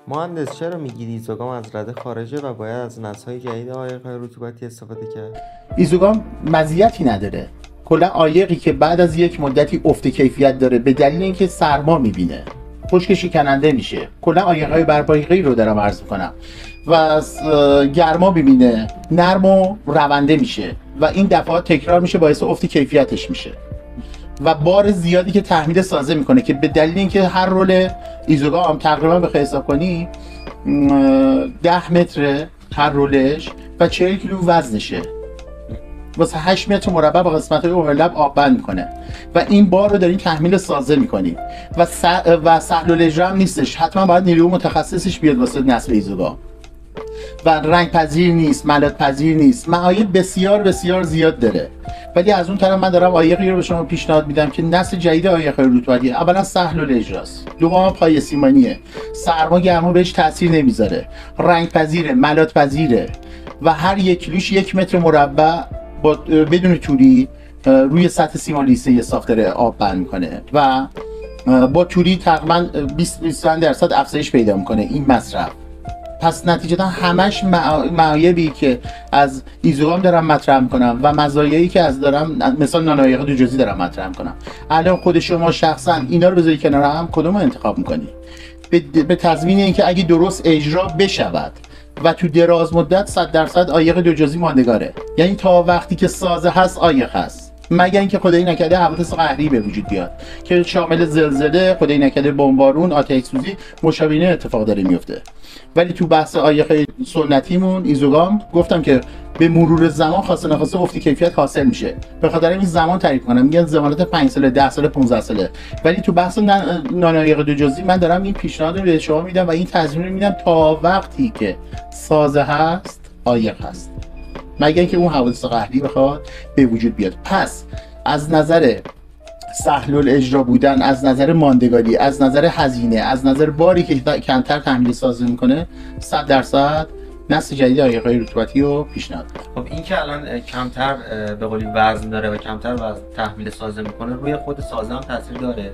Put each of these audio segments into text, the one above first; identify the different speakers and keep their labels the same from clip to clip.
Speaker 1: مهندس چرا میگید ایزوگام از رده خارجه و باید از نسل‌های جدید عایق‌های رطوبتی استفاده کرد؟
Speaker 2: ایزوگام مزیتی نداره. کلا عایقی که بعد از یک مدتی افت کیفیت داره به دلیل اینکه سرما میبینه، خشک شکننده میشه. کلا عایق‌های برپایه‌ای رو دارم عرض میکنم و گرما ببینه، نرم و رونده میشه و این دفعات تکرار میشه، باعث افت کیفیتش میشه و بار زیادی که تحمیل سازه میکنه که به دلیل اینکه هر رول ایزوگام تقریبا بخوای حساب کنی 10 متر هر رولش و 40 کیلو وزنشه، واسه 8 متر مربع با قسمت‌های اورلپ آب بند میکنه و این بار رو دارین تحمیل سازه میکنی و سهل الاجرا هم نیستش. حتما باید نیروی متخصصش بیاد واسه نصب ایزوگام و رنگ پذیر نیست، ملات پذیر نیست، معایب بسیار بسیار زیاد داره. ولی از اون طرف من دارم عایقی رو به شما پیشنهاد میدم که نسل جدید عایق رطوبتی اولا سهل الاجراست، دوما پای سیمانیه، سرما گرما بهش تاثیر نمیذاره، رنگ پذیره، ملات پذیره و هر یک کیلوش 1 متر مربع با بدون توری روی سطح سیمان لیسه صاف داره آب بند میکنه و با توری تقریبا 20-25% افزایش پیدا میکنه این مصرف. پس نتیجتا همش معایبی که از ایزوگام دارم مطرح میکنم و مزایایی که از دارم، مثلا نانوایق دو جزئی دارم مطرح میکنم. الان خود شما شخصا اینا رو بذاری کنار هم، کدوم رو انتخاب میکنی؟ به تضمین اینکه اگه درست اجرا بشود و تو دراز مدت 100% عایق دو جزئی ماندگاره. یعنی تا وقتی که سازه هست عایق هست، مگر اینکه خدایی نکرده حوادث قهری به وجود بیاد که شامل زلزله، خدایی نکرده بمبارون، آتش سوزی، مشابه اتفاق داره میفته. ولی تو بحث عایق سنتیمون ایزوگام گفتم که به مرور زمان خواسته نخواسته افت کیفیت حاصل میشه. به خاطر این زمان تعریف کنم، میگن ضمانت 5 ساله، 10 ساله، 15 ساله. ولی تو بحث نانوایق دو جزئی من دارم این پیشنهاد رو به شما میدم و این تضمین رو میدم تا وقتی که سازه هست عایق هست، مگر اینکه اون حوادث قهری بخواد به وجود بیاد. پس از نظر سهل الاجرا بودن، از نظر ماندگاری، از نظر هزینه، از نظر باری که کمتر تحمیل سازه میکنه، 100% نسل جدید عایق‌های رطوبتی رو پیشنهاد می‌کنم.
Speaker 1: خب این که الان کمتر به قولی وزن داره و کمتر وزن تحمیل سازه میکنه، روی خود سازه هم تاثیر داره؟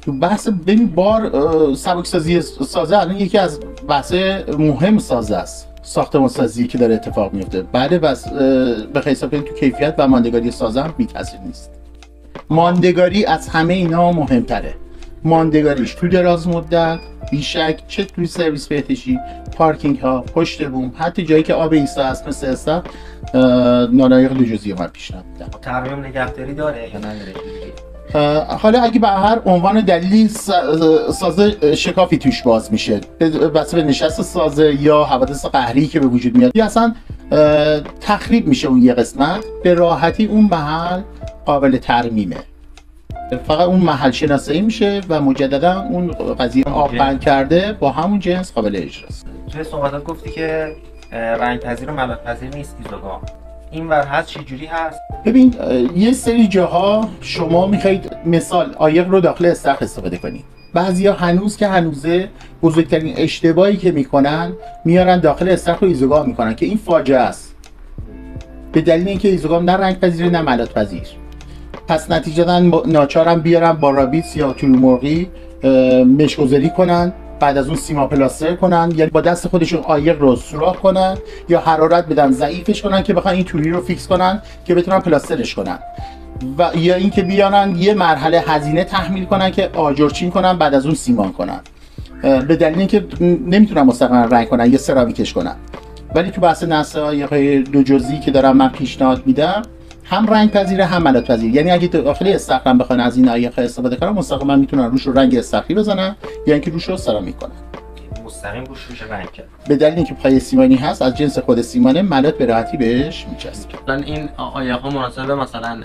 Speaker 2: تو بحث ببین بار سبکسازی سازه الان یکی از بحث مهم سازه است، ساختمان سازی که داره اتفاق میفته. بله بس به حساب تو کیفیت و ماندگاری سازه هم بی‌تاثیر نیست. ماندگاری از همه اینا مهمتره. ماندگاریش تو دراز مدت بیشک، چه توی سرویس بهداشتی، پارکینگ ها، پشت بوم، حتی جایی که آب ایستا هست مثل استخ، نانوایق دو جزئی من پیشنهاد میدم.
Speaker 1: ترمیم نگهداری داره یا نداره؟
Speaker 2: حالا اگه به هر عنوان دلیلی سازه شکافی توش باز میشه، بس به نشست سازه یا حوادث قهری که به وجود میاد یا اصلا تخریب میشه اون یه قسمت، به راحتی اون محل قابل ترمیمه. فقط اون محل شناسایی میشه و مجددا اون قضیه آب بند کرده با همون جنس قابل اجراست.
Speaker 1: توی صحبتات گفتی که رنگ پذیر و ملات پذیر نیست ایزوگام. این ور هست چه جوری هست؟
Speaker 2: ببین یه سری جاها شما میخواید مثال عایق رو داخل استخر استفاده کنید. بعضیا هنوز که هنوزه بزرگترین اشتباهی که میکنن میارن داخل استخر رو ایزوگام میکنن که این فاجعه است. به دلیل اینکه ایزوگام نه رنگ پذیر نه ملات پذیر. پس نتیجتا ناچارم بیارن با رابیت یا توری مرغی مشگذاری کنن، بعد از اون سیما پلاستر کنن، یعنی با دست خودشون عایق رو سوراخ کنن یا حرارت بدن ضعیفش کنن که بخوان این توری رو فیکس کنن که بتونن پلاسترش کنن، و یا اینکه بیارن یه مرحله هزینه تحمیل کنن که آجرچین کنن بعد از اون سیمان کنن، به دلیل اینکه نمیتونن مستقیما رنگ کنن یا سرامیکش کنن. ولی تو بحث نسل عایق دو جزئی که دارم من پیشنهاد میدم، هم رنگ پذیره هم ملات پذیر. یعنی اگه داخل استخر بخوان از این عایق استفاده کنن، مستقیما میتونن روش رو رنگ استخری بزنن یا اینکه روش رو سرامیک کنن.
Speaker 1: مستقیم روش رنگ کرد.
Speaker 2: به دلیل اینکه پای سیمانی هست، از جنس خود سیمانه، ملات به راحتی بهش میچسبه.
Speaker 1: مثلا این عایق‌ها مناسب مثلا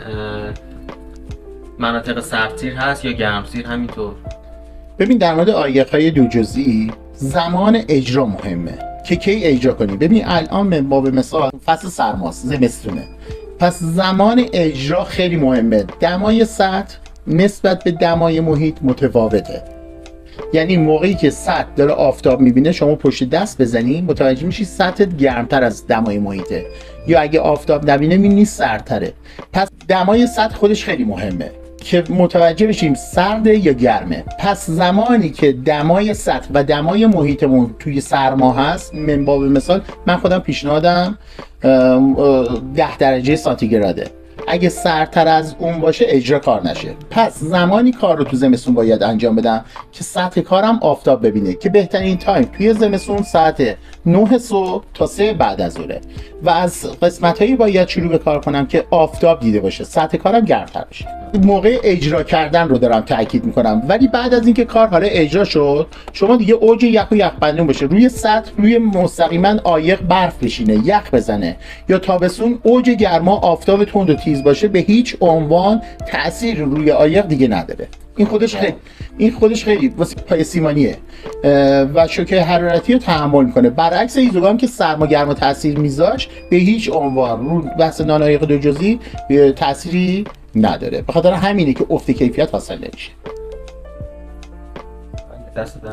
Speaker 1: مناطق سردسیر هست یا گرمسیر همینطور؟
Speaker 2: ببین در مورد عایق‌های دو جزئی زمان اجرا مهمه که کی اجرا کنی. ببین الان ما به مثال فصل سرماست، زمستونه، پس زمان اجرا خیلی مهمه. دمای سطح نسبت به دمای محیط متفاوته. یعنی موقعی که سطح داره آفتاب میبینه، شما پشت دست بزنی متوجه میشی سطحت گرمتر از دمای محیطه، یا اگه آفتاب نبینه میبینی سردتره. پس دمای سطح خودش خیلی مهمه که متوجه بشیم سرده یا گرمه. پس زمانی که دمای سطح و دمای محیطمون توی سرما هست، من باب مثال من خودم پیشنهادم 10 درجه سانتیگراده. اگه سردتر از اون باشه اجرا کار نشه. پس زمانی کار رو تو زمستون باید انجام بدم که سطح کارم آفتاب ببینه، که بهترین تایم توی زمستون ساعت 9 صبح تا 3 بعد از ظهره و از قسمت‌هایی باید شروع به کار کنم که آفتاب دیده باشه، سطح کارم گرمتر بشه. موقع اجرا کردن رو دارم تاکید میکنم، ولی بعد از اینکه کار حالا اجرا شد، شما دیگه اوج یخ و یخبندون باشه، روی سطح روی مستقیما عایق برف بشینه، یخ بزنه، یا تابستون اوج گرما آفتاب تند و تیز باشه، به هیچ عنوان تأثیر روی عایق دیگه نداره. این خودش خیلی واسه پای سیمانیه و شوک حرارتی رو تحمل میکنه. برعکس ایزوگام که سرما گرما تاثیر میذاش، به هیچ عنوان رو بحث نانعایق دو جزئی تأثیری نداره. به خاطر همینه که افت کیفیت حاصل نمیشه.
Speaker 1: دست در